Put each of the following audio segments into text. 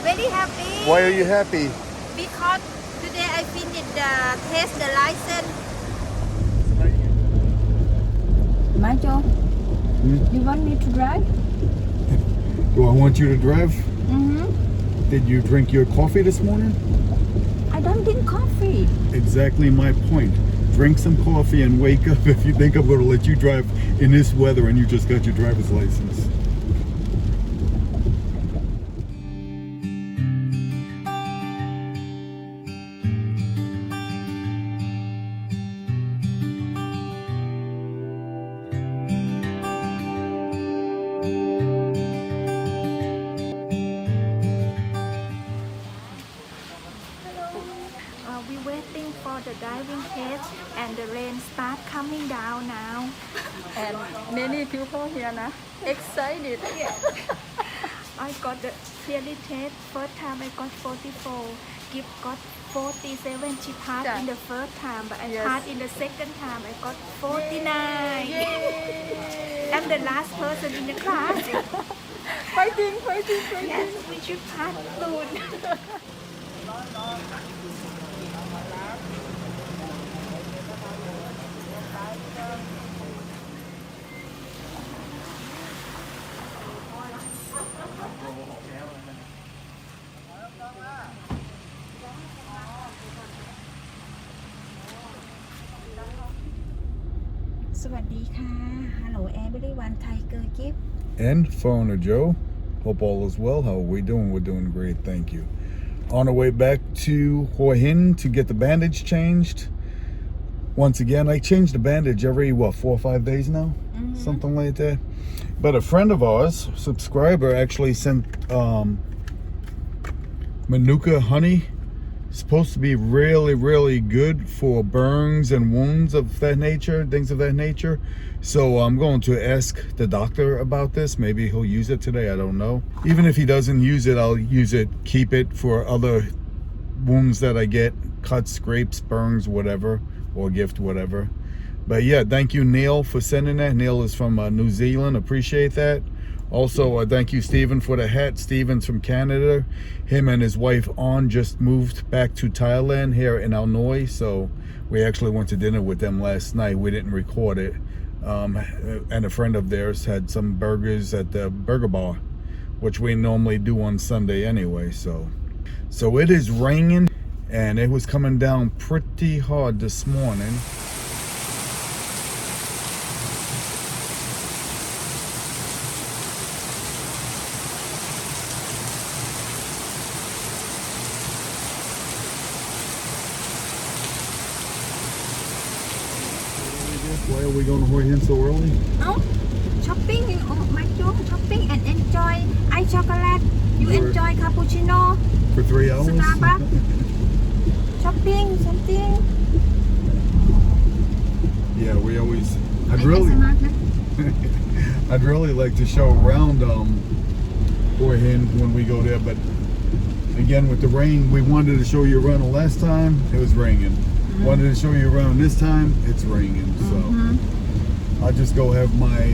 very happy. Why are you happy? Because today I finished the test the license. Michael, you want me to drive? Do I want you to drive? Mm-hmm. Did you drink your coffee this morning? I don't drink coffee. Exactly my point. Drink some coffee and wake up if you think I'm going to let you drive in this weather and you just got your driver's license. We're waiting for the driving test and the rain start coming down now. And many people here now excited. I got the theory test. First time I got 44. Gift got 47. She passed in the first time, but I passed in the second time. I got 49. Yay! I'm the last person in the class. Fighting. Yes, we should pass soon. สวัสดีค่ะ Hello everyone, Tiger Gift. And Foreigner Joe. Hope all is well. How are we doing? We're doing great, thank you. On our way back to Hua Hin to get the bandage changed. Once again, I change the bandage every, 4 or 5 days now? Something like that. But a friend of ours, subscriber, actually sent Manuka honey. Supposed to be really good for burns and wounds of that nature, things of that nature. So I'm going to ask the doctor about this. Maybe he'll use it today, I don't know. Even if he doesn't use it, I'll use it, keep it for other wounds that I get, cuts, scrapes, burns, whatever, or gift, whatever. But yeah, thank you, Neil, for sending that. Neil is from New Zealand. Appreciate that. Also, thank you, Stephen, for the hat. Stephen's from Canada. Him and his wife, On, just moved back to Thailand here in Hanoi. So we actually went to dinner with them last night. We didn't record it. And a friend of theirs had some burgers at the burger bar, which we normally do on Sunday anyway. So it is raining, and it was coming down pretty hard this morning. Why are we going to Hua Hin so early? Oh, shopping. Oh, Michael, shopping and enjoy ice chocolate. You enjoy cappuccino. For 3 hours? Starbucks. Shopping, something. Yeah, we always. I'd really like to show around Hua Hin when we go there, but again with the rain, we wanted to show you around the last time. It was raining. Wanted to show you around this time. It's raining, so I'll just go have my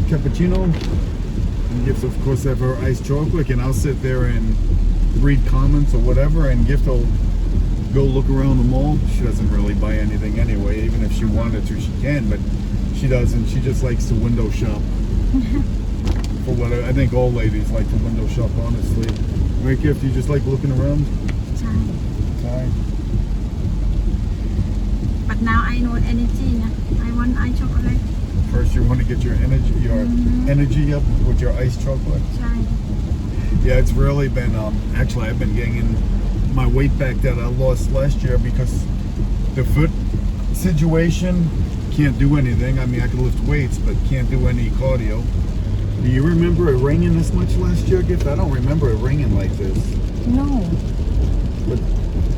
cappuccino. And Gift, of course, have her iced chocolate, and I'll sit there and read comments or whatever. And Gift will go look around the mall. She doesn't really buy anything anyway. Even if she wanted to, she can, but she doesn't. She just likes to window shop. For what I think all ladies like to window shop, honestly. Right, Gift? You just like looking around? Hi. But now I know energy. I want ice chocolate. First, you want to get your energy up with your iced chocolate. Yeah, it's really been. Actually, I've been gaining my weight back that I lost last year because the foot situation, can't do anything. I mean, I can lift weights, but can't do any cardio. Do you remember it raining this much last year, Gift? I don't remember it raining like this. No. But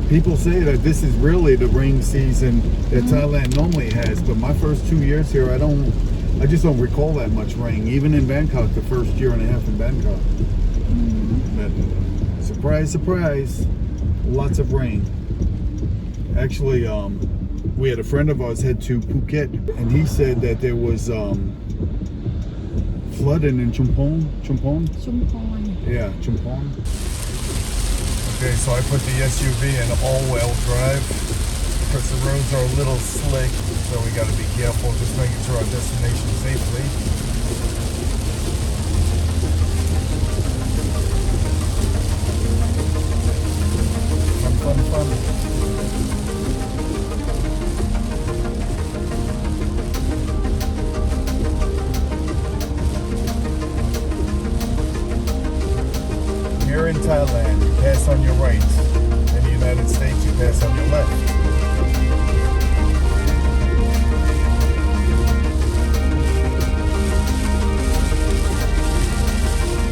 people say that this is really the rain season that Thailand normally has, but my first 2 years here, I just don't recall that much rain. Even in Bangkok, the first year and a half in Bangkok. But surprise, surprise, lots of rain. Actually, we had a friend of ours head to Phuket, and he said that there was flooding in Chumpon. Chumpon. Yeah, Chumpon. Okay, so I put the SUV in all-wheel drive because the roads are a little slick, so we got to be careful, just making sure our destination safely. Fun. Here in Thailand, you pass on your right. In the United States, you pass on your left.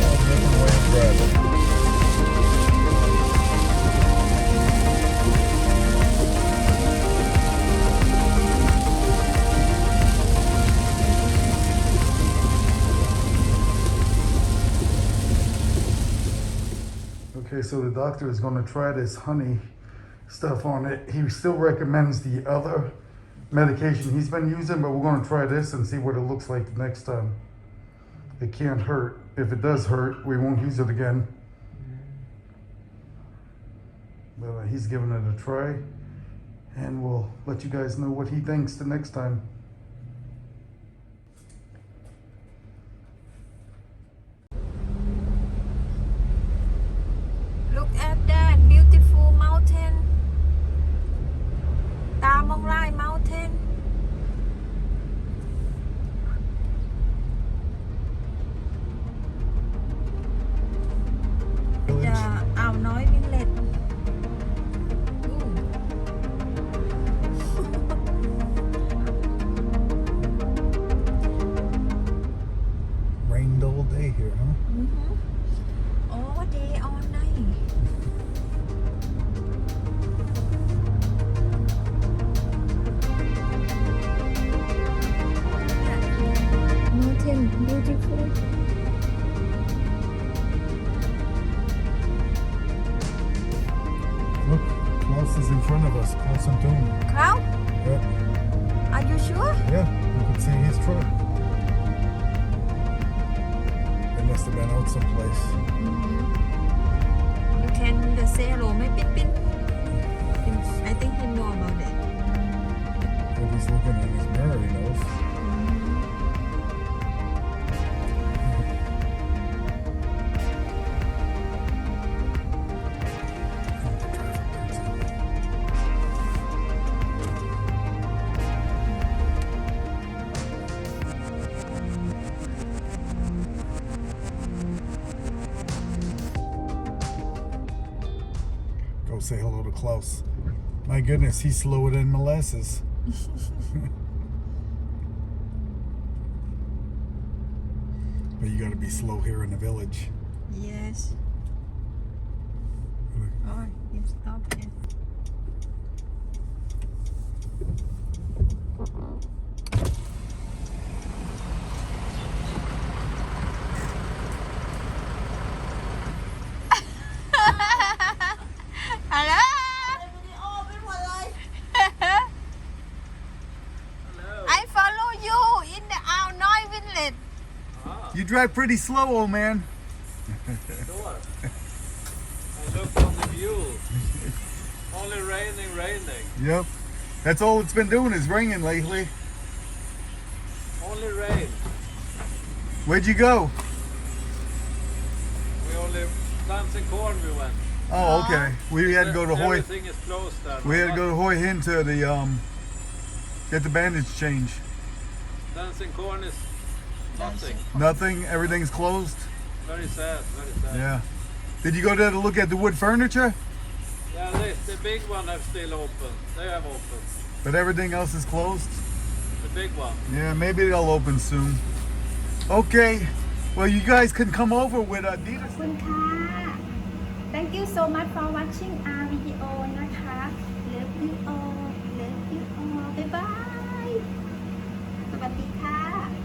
All different way of driving. Okay, so the doctor is going to try this honey stuff on it. He still recommends the other medication he's been using, but we're going to try this and see what it looks like the next time. It can't hurt. If it does hurt, we won't use it again. But he's giving it a try, and we'll let you guys know what he thinks the next time. Look at that beautiful mountain. Tamong Lai Mountain. Ao Nói Village. Rained all day here, huh? All day, all night. Mountain, beautiful. Look, Klaus is in front of us. Klaus and Toon. Cloud? Yeah, Are you sure? yeah, you can see his truck. They must have been out someplace. You can say hello, my Pin Pin. I think he know about it. If he's looking in his mirror, he knows. Go say hello to Klaus. My goodness, he's slower than molasses. But you gotta be slow here in the village. Yes. Oh, you stop it. Hello? I follow you in the Ao Nói Village. You drive pretty slow, old man. Sure. I look on the view. Only raining. Yep. That's all it's been doing is raining lately. Only rain. Where'd you go? We only dancing corn we went. Oh, okay. We had to go to Hoi. Everything is closed there. We had to go to Hoi Hin to the get the bandage changed. Dancing corn is nothing. Nothing. Everything's closed. Very sad. Yeah. Did you go there to look at the wood furniture? Yeah, the big one have still open. They have open. But everything else is closed. The big one. Yeah, maybe they'll open soon. Okay. Well, you guys can come over with Adidas. ขอบคุณค่ะ Thank you so much for watching our video นะคะ Love you all Love you all บ๊ายบาย สวัสดีค่ะ